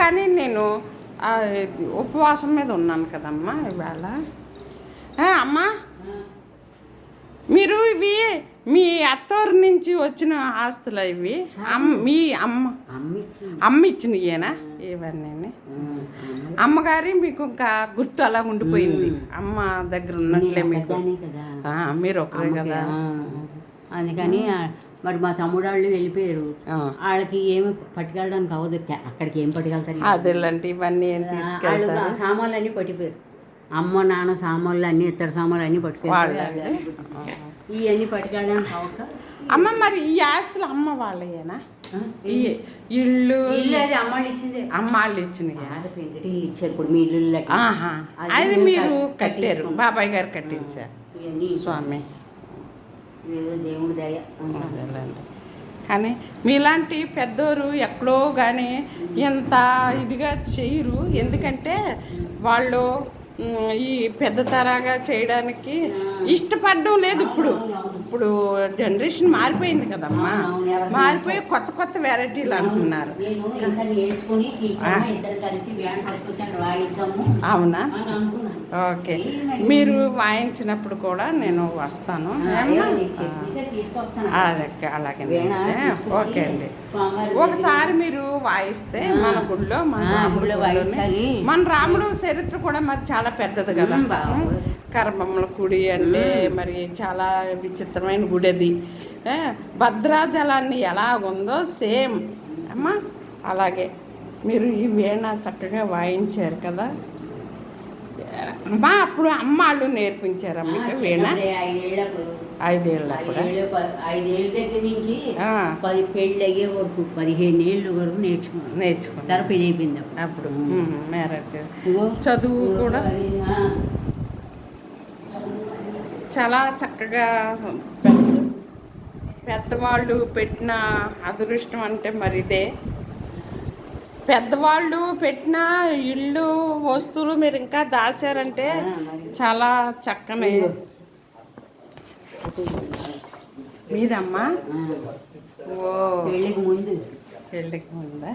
కానీ నేను ఉపవాసం మీద ఉన్నాను కదమ్మా ఇవాళ. అమ్మా, మీరు ఇవి మీ అత్తూరు నుంచి వచ్చిన ఆస్తులు ఇవి మీ అమ్మ ఇచ్చినయేనా ఇవన్నీ? అమ్మగారి మీకు ఇంకా గుర్తు అలా ఉండిపోయింది, అమ్మ దగ్గర ఉన్నట్లే మీకు. మీరు ఒకరే కదా, అందుకని మరి మా తమ్ముడు వాళ్ళు వెళ్ళిపోయారు, వాళ్ళకి ఏమి పట్టుకెళ్ళడానికి అవ్వదు, అక్కడికి ఏం పట్టుకెళ్తారు? అదేలాంటి ఇవన్నీ ఏం తీసుకెళ్తారు? సామాన్లు అన్నీ పట్టిపోయారు, అమ్మ నాన్న సామాన్లు అన్నీ, ఇతర సామాన్లు అన్నీ పట్టుకెళ్ళారు. ఇవన్నీ పట్టుకెళ్ళడానికి అవ్వక అమ్మ మరి ఈ ఆస్తులు అమ్మ వాళ్ళయేనా? ఈ ఇల్లు అది అమ్మ వాళ్ళు ఇచ్చింది, అమ్మ వాళ్ళు ఇచ్చినాయి. ఇల్లు ఇచ్చారు ఇప్పుడు మీ ఇల్లు, అది మీరు కట్టారు, బాబాయ్ గారు కట్టించారు. స్వామి దేవుడి దయ. కానీ మీలాంటి పెద్దోరు ఎక్కడో కానీ ఎంత ఇదిగా చేయరు, ఎందుకంటే వాళ్ళు ఈ పెద్ద తరాగా చేయడానికి ఇష్టపడడం లేదు. ఇప్పుడు జనరేషన్ మారిపోయింది కదమ్మా, మారిపోయి కొత్త కొత్త వెరైటీలు అంటున్నారు. అవునా? ఓకే, మీరు వాయించినప్పుడు కూడా నేను వస్తాను. అదే అలాగే, ఓకే అండి. ఒకసారి మీరు వాయిస్తే మన గుడిలో మన రాముడు చరిత్ర కూడా మరి చాలా పెద్దది కదా. కరబొమ్మల గుడి అంటే మరి చాలా విచిత్రమైన గుడి అది. భద్రాచలాన్ని ఎలాగుందో సేమ్ అమ్మా అలాగే మీరు ఈ వీణ చక్కగా వాయించారు కదా అమ్మా. అప్పుడు అమ్మాళ్ళు నేర్పించారు మీకు వీణ? 5 ఏళ్ళ దగ్గర నుంచి 10 పెళ్ళి అయ్యే వరకు 15 ఏళ్ళ వరకు నేర్చుకున్నాను. తర్వాత పెళ్ళి అయిపోయింది అప్పుడు మ్యారేజ్. చదువు కూడా చాలా చక్కగా పెద్దవాళ్ళు పెట్టిన అదృష్టం అంటే మరి ఇదే. పెద్దవాళ్ళు పెట్టిన ఇల్లు వస్తువులు మీరు ఇంకా దాచారంటే చాలా చక్కని మీదమ్మా. ఓ పెళ్ళికి ముందా?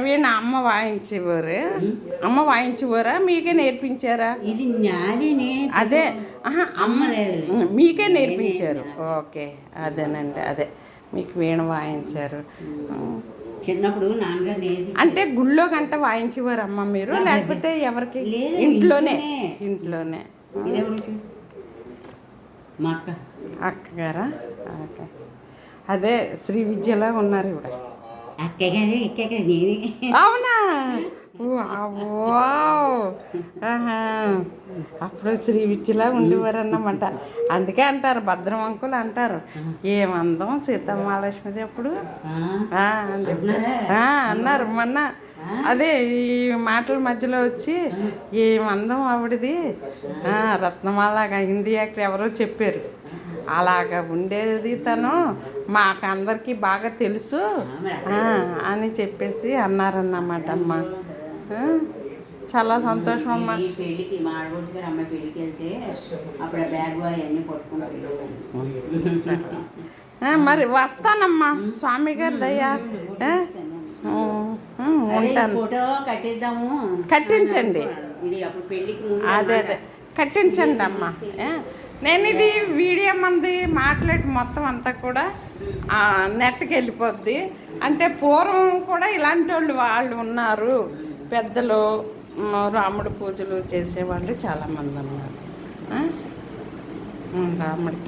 వీణ అమ్మ వాయించేవారా మీకే నేర్పించారా? ఇది నాదేనే. అదే అమ్మ మీకే నేర్పించారు. ఓకే, అదేనండి, అదే మీకు వీణ వాయించారు. చిన్నప్పుడు నాన్నగారు అంటే గుళ్ళో గంట వాయించేవారు అమ్మ మీరు, లేకపోతే ఎవరికి? ఇంట్లోనే. మా అక్కగారా? ఓకే, అదే శ్రీ విద్యలా ఉన్నారు ఇవిడ. అవునా? అప్పుడు శ్రీ విద్యలా ఉండేవారు అన్నమాట. అందుకే అంటారు, భద్రం అంకులు అంటారు, ఏమందం సీతమ్మాలక్ష్మిది అప్పుడు అని చెప్తారు అన్నారు మొన్న. అదే ఈ మాటల మధ్యలో వచ్చి ఏమందం ఆవిడది, రత్నమాలాగా హిందీ యాక్టర్ ఎవరో చెప్పారు, అలాగా ఉండేది తను, మాకు అందరికీ బాగా తెలుసు అని చెప్పేసి అన్నారన్నమాట అమ్మ. చాలా సంతోషం అమ్మ. పెళ్ళికి మా ఆడబడుచు గారు అమ్మాయి పెళ్ళికి వెళ్తే అప్పుడు బ్యాగ్ బాయ్ అన్నీ పట్టుకుంటారు. మరి వస్తానమ్మా, స్వామి గారి దయ. ఉంటాను. ఫోటో కట్టిద్దాము, కట్టించండి. అదే కట్టించండి అమ్మ. నేను ఇది వీడియో మంది మాట్లాడి మొత్తం అంతా కూడా నెట్కి వెళ్ళిపోద్ది. అంటే పూర్వం కూడా ఇలాంటి వాళ్ళు ఉన్నారు, పెద్దలు రాముడి పూజలు చేసేవాళ్ళు చాలామంది ఉన్నారు. రాముడికి